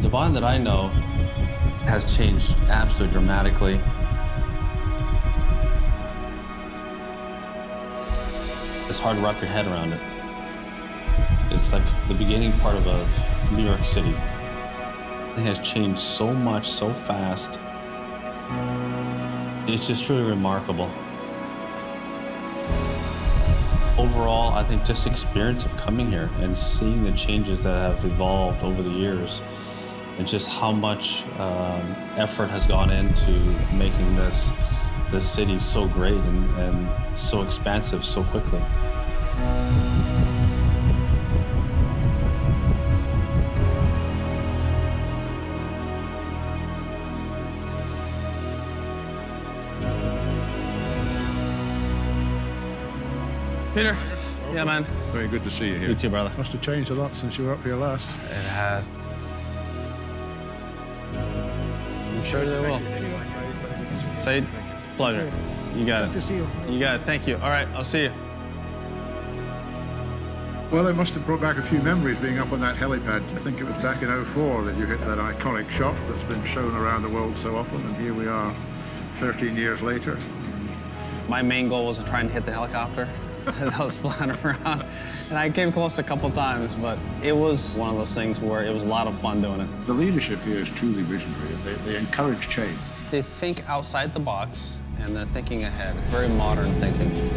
The bond that I know has changed absolutely dramatically. It's hard to wrap your head around it. It's like the beginning part of New York City. It has changed so much, so fast. It's just truly remarkable. Overall, I think just experience of coming here and seeing the changes that have evolved over the years and just how much effort has gone into making this city so great and so expansive so quickly. Peter, yeah, man. Very good to see you here. You too, brother. Must have changed a lot since you were up here last. It has. I'm sure they will. Said, pleasure. You got it. Good to see you. You got it. Thank you. All right, I'll see you. Well, it must have brought back a few memories being up on that helipad. I think it was back in '04 that you hit that iconic shot that's been shown around the world so often, and here we are 13 years later. My main goal was to try and hit the helicopter that was flying around. And I came close a couple times, but it was one of those things where it was a lot of fun doing it. The leadership here is truly visionary. They encourage change. They think outside the box, and they're thinking ahead. Very modern thinking.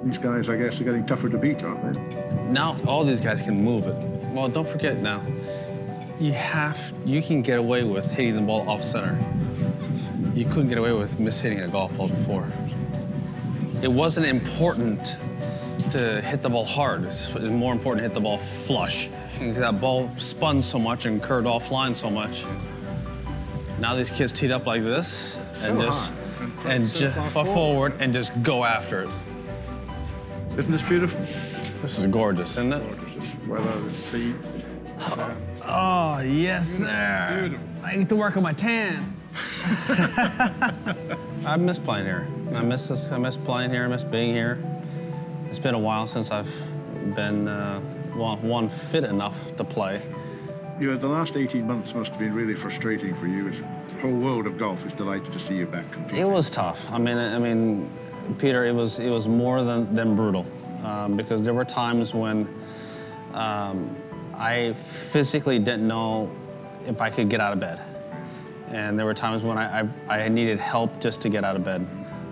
These guys, I guess, are getting tougher to beat, aren't they? Now all these guys can move it. Well, don't forget now, you can get away with hitting the ball off center. You couldn't get away with mishitting a golf ball before. It wasn't important to hit the ball hard. It's more important to hit the ball flush. That ball spun so much and curved offline so much. Now these kids teed up like this and just forward and just go after it. Isn't this beautiful? This is gorgeous, isn't it? Gorgeous. Weather, the sea. Oh, yes, sir. Beautiful. I need to work on my tan. I miss playing here. I miss this. I miss playing here. I miss being here. It's been a while since I've been one fit enough to play. You know, the last 18 months must have been really frustrating for you. The whole world of golf is delighted to see you back competing. It was tough. I mean, Peter, it was more than brutal because there were times when I physically didn't know if I could get out of bed. And there were times when I needed help just to get out of bed.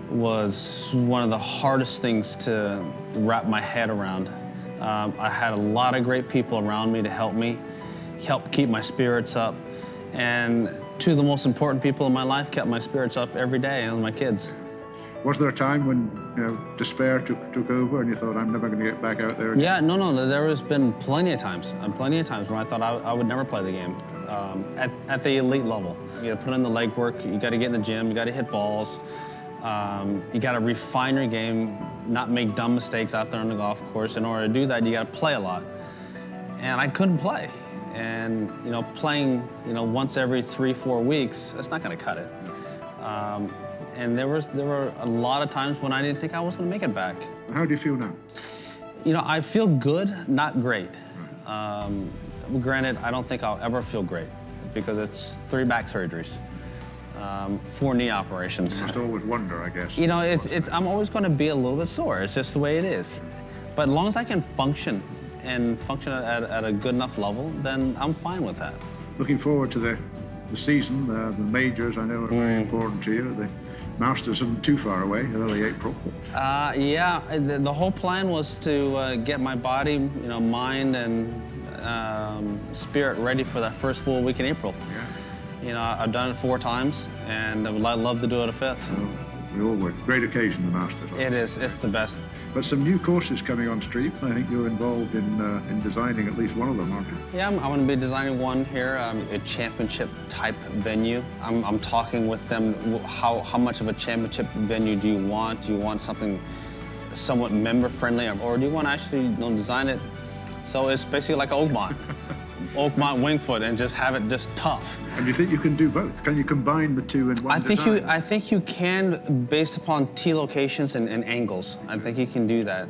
It was one of the hardest things to wrap my head around. I had a lot of great people around me to help keep my spirits up. And two of the most important people in my life kept my spirits up every day, and my kids. Was there a time when, you know, despair took over and you thought, I'm never going to get back out there again? Yeah, no, there has been plenty of times when I thought I would never play the game at the elite level. You got to put in the legwork, you got to get in the gym, you got to hit balls, you got to refine your game, not make dumb mistakes out there on the golf course. In order to do that, you got to play a lot. And I couldn't play. And, you know, playing, you know, once every 3-4 weeks, that's not going to cut it. And there were a lot of times when I didn't think I was going to make it back. How do you feel now? You know, I feel good, not great. Granted, I don't think I'll ever feel great because it's 3 back surgeries, 4 knee operations. You must always wonder, I guess. You know, I'm always going to be a little bit sore. It's just the way it is. But as long as I can function at a good enough level, then I'm fine with that. Looking forward to the season, the majors, I know are very important to you. The Masters isn't too far away, early April. Yeah, the whole plan was to get my body, you know, mind and spirit ready for that first full week in April. Yeah. You know, I've done it 4 times, and I would love to do it a 5th. We all would. Great occasion, the Masters. It is. It's the best. But some new courses coming on stream. I think you're involved in designing at least one of them, aren't you? Yeah, I'm going to be designing one here, a championship-type venue. I'm talking with them. How much of a championship venue do you want? Do you want something somewhat member-friendly, or do you want to actually design it So it's basically like Oakmont. Oakmont Wingfoot, and just have it just tough. And do you think you can do both? Can you combine the two in one design? I think you can, based upon tee locations and angles. I think you can do that,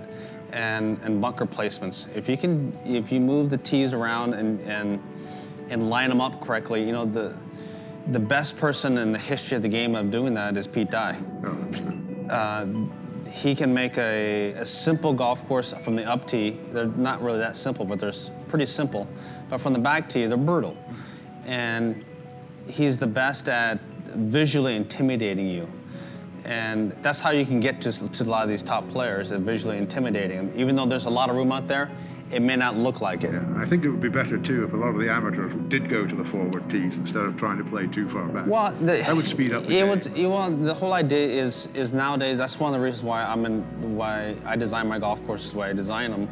and bunker placements. If you move the tees around and line them up correctly, you know, the best person in the history of the game of doing that is Pete Dye. Oh, absolutely. He can make a simple golf course from the up tee. They're not really that simple, but they're pretty simple. But from the back tee, they're brutal. And he's the best at visually intimidating you. And that's how you can get to a lot of these top players, at visually intimidating them. Even though there's a lot of room out there, it may not look like it. Yeah, I think it would be better too if a lot of the amateurs did go to the forward tees instead of trying to play too far back. Well, that would speed up the game. Well, the whole idea is nowadays, that's one of the reasons why I design my golf courses the way I design them,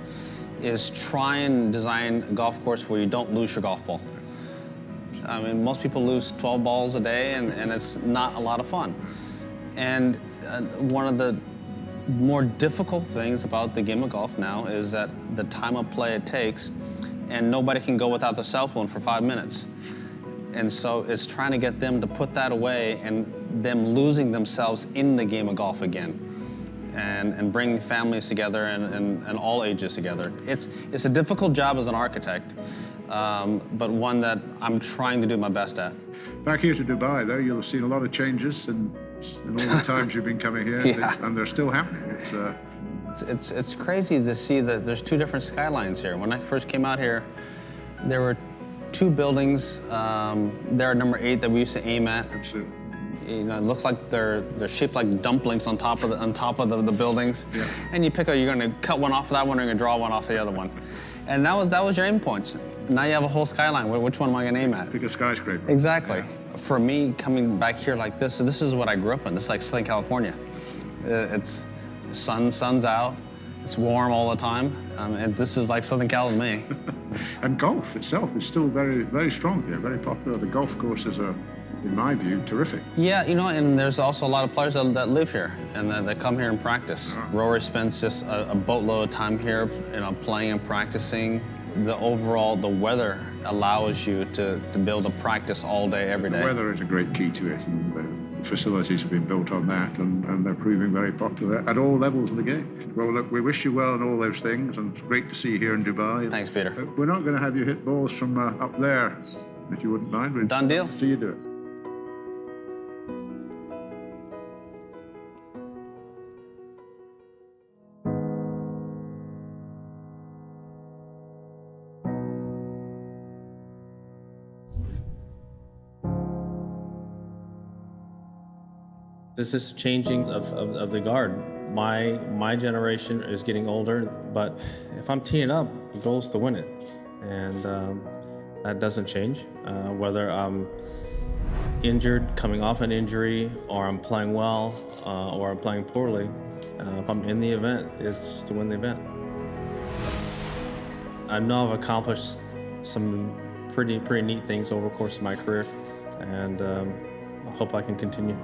is try and design a golf course where you don't lose your golf ball. I mean, most people lose 12 balls a day, and it's not a lot of fun. And one of the more difficult things about the game of golf now is that the time of play it takes, and nobody can go without their cell phone for 5 minutes. And so it's trying to get them to put that away and them losing themselves in the game of golf again, and bringing families together and all ages together. It's a difficult job as an architect, but one that I'm trying to do my best at. Back here to Dubai, though, you'll have seen a lot of changes in all the times you've been coming here, Yeah. and they're still happening. It's crazy to see that there's two different skylines here. When I first came out here, there were two buildings there at number 8 that we used to aim at. Absolutely. You know, it looks like they're shaped like dumplings on top of the buildings. Yeah. And you're gonna cut one off of that one, or you're gonna draw one off the other one. And that was your aim points. Now you have a whole skyline. Which one am I gonna aim at? Pick a skyscraper. Exactly. Yeah. For me, coming back here like this is what I grew up in. This is like Southern California. It's sun's out. It's warm all the time. And this is like Southern Cal to me. And golf itself is still very, very strong here, very popular. The golf courses are, in my view, terrific. Yeah, you know, and there's also a lot of players that live here and that come here and practice. Rory spends just a boatload of time here, you know, playing and practicing. The weather allows you to be able to practice all day, every day. The weather is a great key to it, and the facilities have been built on that, and they're proving very popular at all levels of the game. Well, look, we wish you well in all those things, and it's great to see you here in Dubai. Thanks, Peter. We're not going to have you hit balls from up there, if you wouldn't mind. We'd Done deal. love to see you do it. This is changing of the guard. My generation is getting older, but if I'm teeing up, the goal is to win it. And that doesn't change. Whether I'm injured, coming off an injury, or I'm playing well, or I'm playing poorly, if I'm in the event, it's to win the event. I know I've accomplished some pretty neat things over the course of my career, and I hope I can continue.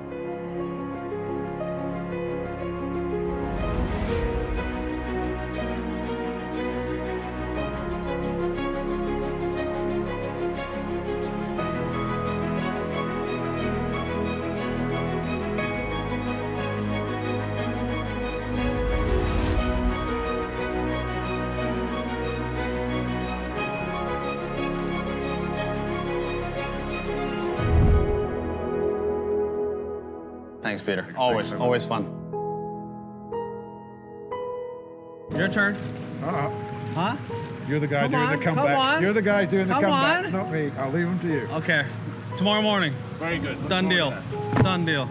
Thanks, Peter. Always fun. Your turn. Huh? You're the guy Come doing on, the comeback. come on. You're the guy doing the Come comeback, on. not me. I'll leave them to you. Okay. Tomorrow morning. Very good. Done deal. Done deal.